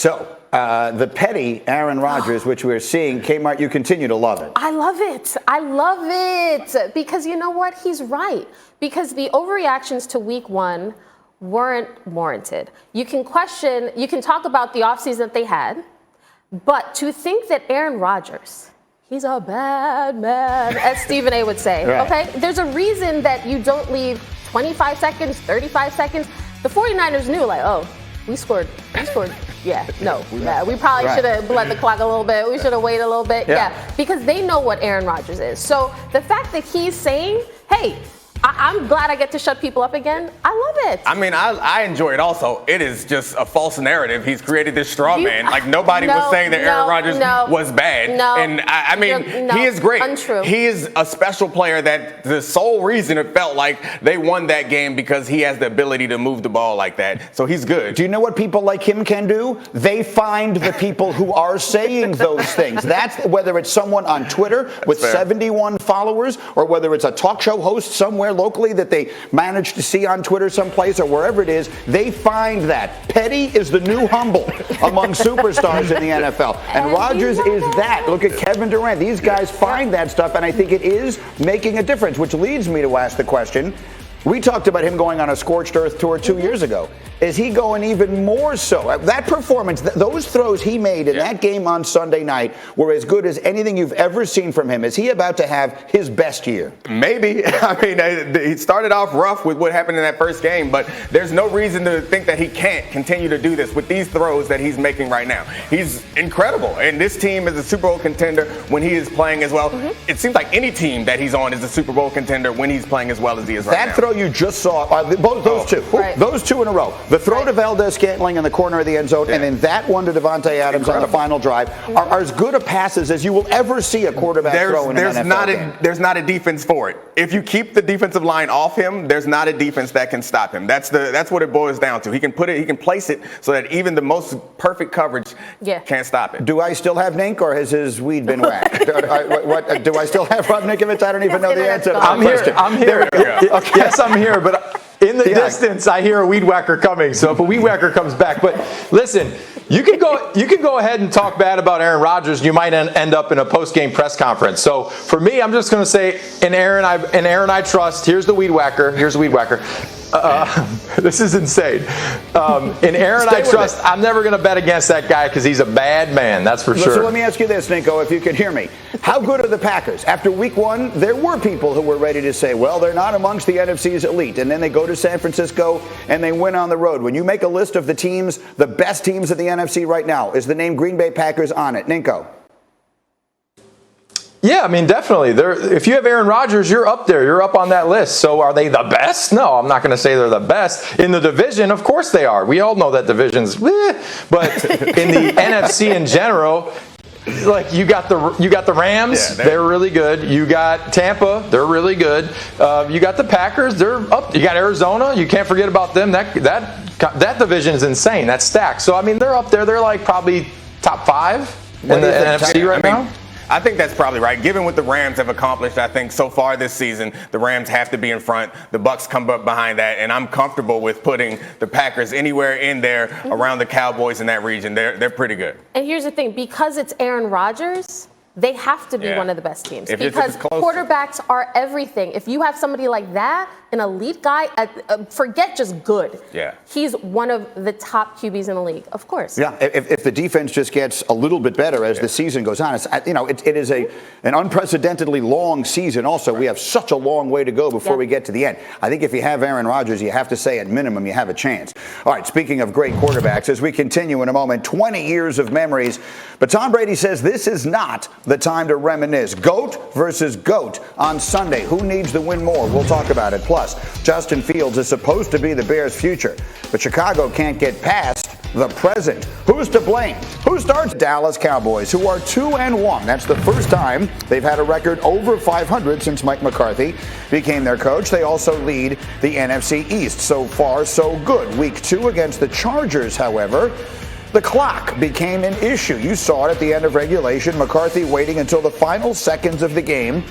So, the petty Aaron Rodgers, which we're seeing, Kmart, you continue to love it. I love it. I love it. Because you know what? He's right. Because the overreactions to week one weren't warranted. You can talk about the offseason that they had, but to think that Aaron Rodgers, he's a bad man, as Stephen A would say, right. Okay? There's a reason that you don't leave 25 seconds, 35 seconds. The 49ers knew, like, oh, we scored. Yeah, no. Yeah, we probably should have bled the clock a little bit. We should have waited a little bit. Yeah, because they know what Aaron Rodgers is. So the fact that he's saying, hey, I'm glad I get to shut people up again. I love it. I mean, I enjoy it also. It is just a false narrative. He's created this straw man. Like, nobody was saying that Aaron Rodgers was bad. And I mean, he is great. Untrue. He is a special player that the sole reason it felt like they won that game because he has the ability to move the ball like that. So he's good. Do you know what people like him can do? They find the people who are saying those things. That's whether it's someone on Twitter with 71 followers or whether it's a talk show host somewhere locally that they managed to see on Twitter someplace or wherever it is, they find that. Petty is the new humble among superstars in the NFL. And Rodgers is that. Look at Kevin Durant. These guys find that stuff, and I think it is making a difference, which leads me to ask the question. We talked about him going on a scorched earth tour 2 years ago. Is he going even more so? That performance, those throws he made in that game on Sunday night were as good as anything you've ever seen from him. Is he about to have his best year? Maybe. I mean, he started off rough with what happened in that first game, but there's no reason to think that he can't continue to do this with these throws that he's making right now. He's incredible. And this team is a Super Bowl contender when he is playing as well. It seems like any team that he's on is a Super Bowl contender when he's playing as well as he is right now. That throw you just saw, both those two. Right. Those two in a row. The throw to Valdez-Scantling in the corner of the end zone, and then that one to Devontae Adams on the final drive are as good a passes as you will ever see a quarterback throw in an NFL game. There's not a defense for it. If you keep the defensive line off him, there's not a defense that can stop him. That's what it boils down to. He can place it so that even the most perfect coverage can't stop it. Do I still have Nink, or has his weed been whacked? Do I still have Rob Ninkovich? I don't even know the answer to that question. I'm here. Yes, I'm here, but in the distance, I hear a weed whacker coming. So if a weed whacker comes back, but listen, you can go ahead and talk bad about Aaron Rodgers, and you might end up in a post-game press conference. So for me, I'm just going to say, in Aaron I trust. Here's the weed whacker. This is insane. In Aaron I trust. I'm never going to bet against that guy because he's a bad man. That's for sure. So let me ask you this, Nico, if you can hear me. How good are the Packers? After week one, there were people who were ready to say, well, they're not amongst the NFC's elite. And then they go to San Francisco and they win on the road. When you make a list of the teams, the best teams in the NFC right now, is the name Green Bay Packers on it? Nico? Yeah, I mean, definitely. If you have Aaron Rodgers, you're up there. You're up on that list. So are they the best? No, I'm not going to say they're the best. In the division, of course they are. We all know that division's But in the NFC in general, like you got the Rams, they're really good. You got Tampa, they're really good. You got the Packers, they're up. You got Arizona, you can't forget about them. That division is insane. That's stacked. So I mean, they're up there. They're like probably top 5 in the NFC right now. I think that's probably right. Given what the Rams have accomplished, I think so far this season, the Rams have to be in front. The Bucs come up behind that, and I'm comfortable with putting the Packers anywhere in there around the Cowboys in that region. They're pretty good. And here's the thing, because it's Aaron Rodgers, they have to be one of the best teams because quarterbacks are everything. If you have somebody like that, an elite guy, forget just good. Yeah. He's one of the top QBs in the league, of course. Yeah, if the defense just gets a little bit better as the season goes on, it is an unprecedentedly long season also. We have such a long way to go before we get to the end. I think if you have Aaron Rodgers, you have to say at minimum you have a chance. All right, speaking of great quarterbacks, as we continue in a moment, 20 years of memories, but Tom Brady says this is not the time to reminisce. GOAT versus GOAT on Sunday. Who needs to win more? We'll talk about it. Plus, Justin Fields is supposed to be the Bears' future, but Chicago can't get past the present. Who's to blame? Who starts? Dallas Cowboys, who are 2-1. That's the first time they've had a record over 500 since Mike McCarthy became their coach. They also lead the NFC East. So far, so good. Week 2 against the Chargers, however, the clock became an issue. You saw it at the end of regulation. McCarthy waiting until the final seconds of the game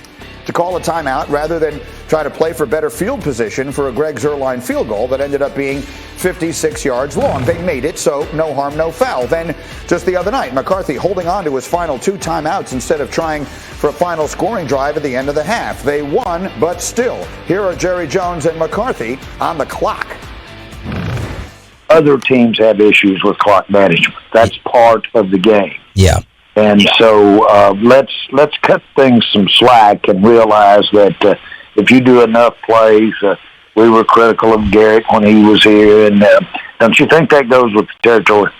to call a timeout rather than try to play for better field position for a Greg Zuerlein field goal that ended up being 56 yards long. They made it, so no harm, no foul. Then just the other night, McCarthy holding on to his final 2 timeouts instead of trying for a final scoring drive at the end of the half. They won, but still, here are Jerry Jones and McCarthy on the clock. Other teams have issues with clock management. That's part of the game. Yeah. And so let's cut things some slack and realize that if you do enough plays, we were critical of Garrett when he was here, and don't you think that goes with the territory?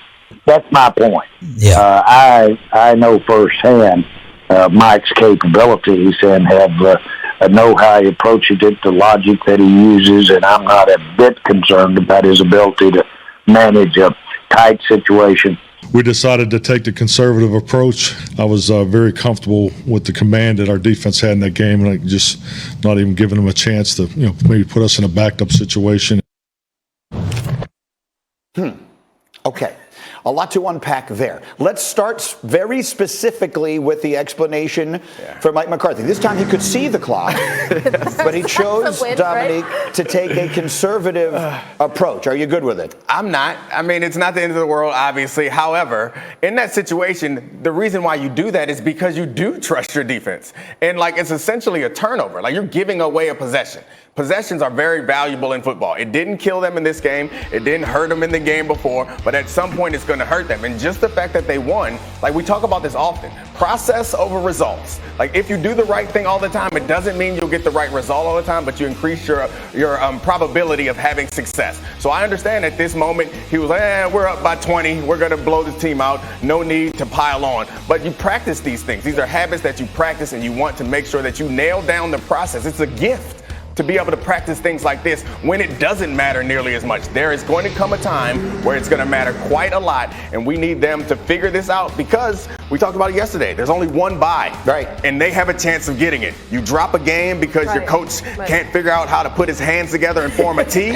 That's my point. Yeah. I know firsthand Mike's capabilities and know how he approaches it, the logic that he uses, and I'm not a bit concerned about his ability to manage a tight situation. We decided to take the conservative approach. I was very comfortable with the command that our defense had in that game, and just not even giving them a chance to, maybe put us in a backed up situation. Okay. A lot to unpack there. Let's start very specifically with the explanation for Mike McCarthy. This time he could see the clock, but he chose, Dominique, to take a conservative approach. Are you good with it? I'm not. I mean, it's not the end of the world, obviously. However, in that situation, the reason why you do that is because you do trust your defense. And, it's essentially a turnover. You're giving away a possession. Possessions are very valuable in football. It didn't kill them in this game. It didn't hurt them in the game before, but at some point it's going to hurt them. And just the fact that they won, we talk about this often, process over results. If you do the right thing all the time, it doesn't mean you'll get the right result all the time, but you increase your probability of having success. So I understand at this moment he was we're up by 20. We're going to blow this team out. No need to pile on. But you practice these things. These are habits that you practice, and you want to make sure that you nail down the process. It's a gift to be able to practice things like this when it doesn't matter nearly as much. There is going to come a time where it's going to matter quite a lot, and we need them to figure this out because we talked about it yesterday. There's only one bye, right? And they have a chance of getting it. You drop a game because your coach can't figure out how to put his hands together and form a T,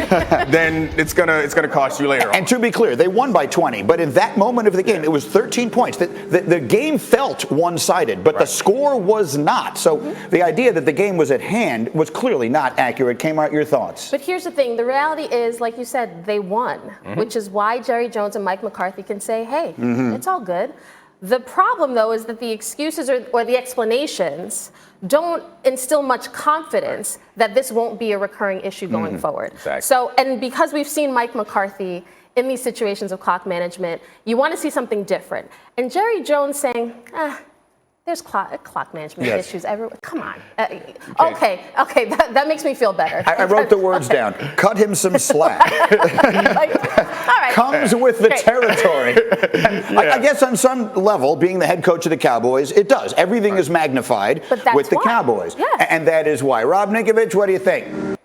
then it's gonna cost you later. And to be clear, they won by 20, but in that moment of the game, it was 13 points. The game felt one-sided, but the score was not. So the idea that the game was at hand was clearly not accurate. Kmart, your thoughts? But here's the thing. The reality is, like you said, they won, which is why Jerry Jones and Mike McCarthy can say, hey, it's all good. The problem, though, is that the excuses or the explanations don't instill much confidence that this won't be a recurring issue going forward. Exactly. So, and because we've seen Mike McCarthy in these situations of clock management, you want to see something different. And Jerry Jones saying, there's clock management issues everywhere. Come on. Okay, that makes me feel better. I wrote the words down. Cut him some slack. All right. Comes with the territory. I guess on some level, being the head coach of the Cowboys, it does. Everything is magnified with the Cowboys. Yeah. And that is why. Rob Ninkovich, what do you think?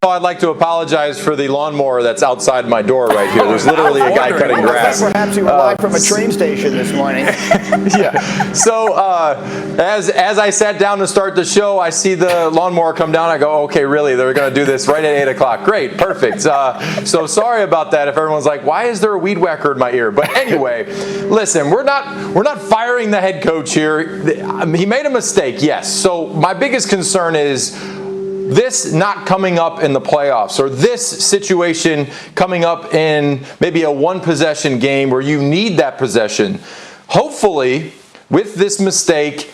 Well, I'd like to apologize for the lawnmower that's outside my door right here. There's literally a guy cutting grass. Perhaps you were live from a train station this morning. Yeah. So as I sat down to start the show, I see the lawnmower come down. I go, okay, really? They're going to do this right at 8 o'clock. Great, perfect. So sorry about that if everyone's like, why is there a weed whacker in my ear? But anyway, listen, we're not firing the head coach here. He made a mistake, yes. So my biggest concern is this not coming up in the playoffs, or this situation coming up in maybe a one-possession game where you need that possession. Hopefully, with this mistake,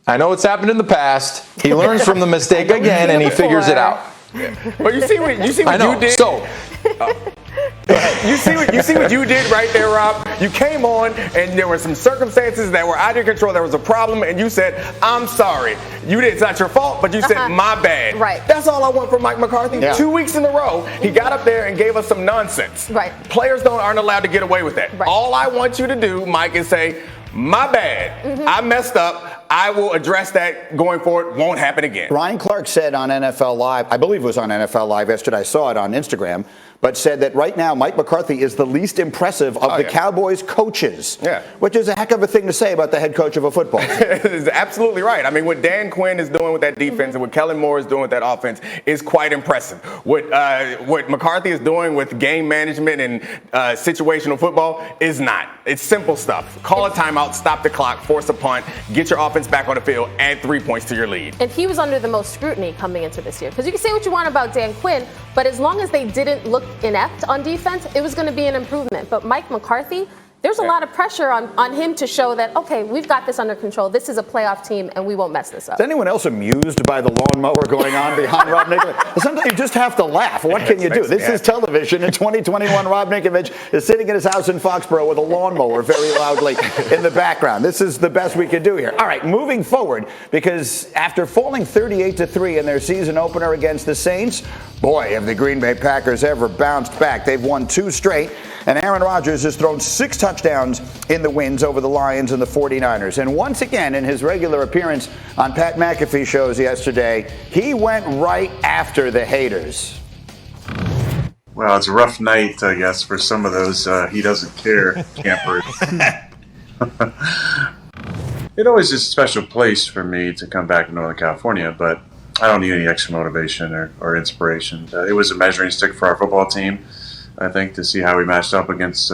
I know it's happened in the past, he learns from the mistake again and he figures it out. Well, you see what you did. So, you see what you did right there, Rob? You came on, and there were some circumstances that were out of your control. There was a problem, and you said, I'm sorry. It's not your fault, but you said, my bad. Right. That's all I want from Mike McCarthy. Yeah. 2 weeks in a row, he got up there and gave us some nonsense. Right. Players aren't allowed to get away with that. Right. All I want you to do, Mike, is say, my bad. I messed up. I will address that going forward. Won't happen again. Ryan Clark said on NFL Live, I believe it was on NFL Live yesterday, I saw it on Instagram, but said that right now Mike McCarthy is the least impressive of the Cowboys coaches. Yeah. Which is a heck of a thing to say about the head coach of a football team. It's absolutely right. I mean, what Dan Quinn is doing with that defense and what Kellen Moore is doing with that offense is quite impressive. What McCarthy is doing with game management and situational football is not. It's simple stuff. Call a timeout, stop the clock, force a punt, get your offense back on the field, add 3 points to your lead. And he was under the most scrutiny coming into this year. Because you can say what you want about Dan Quinn, but as long as they didn't look inept on defense, it was going to be an improvement. But Mike McCarthy, there's a lot of pressure on him to show that, okay, we've got this under control. This is a playoff team, and we won't mess this up. Is anyone else amused by the lawnmower going on behind Rob Ninkovich? Sometimes you just have to laugh. What can you do? This is television. In 2021, Rob Ninkovich is sitting in his house in Foxborough with a lawnmower very loudly in the background. This is the best we can do here. All right, moving forward, because after falling 38-3 in their season opener against the Saints, boy, have the Green Bay Packers ever bounced back. They've won 2 straight. And Aaron Rodgers has thrown 6 touchdowns in the wins over the Lions and the 49ers. And once again, in his regular appearance on Pat McAfee shows yesterday, he went right after the haters. Well, it's a rough night, I guess, for some of those he doesn't care campers. It always is a special place for me to come back to Northern California, but I don't need any extra motivation or inspiration. It was a measuring stick for our football team, I think, to see how we matched up against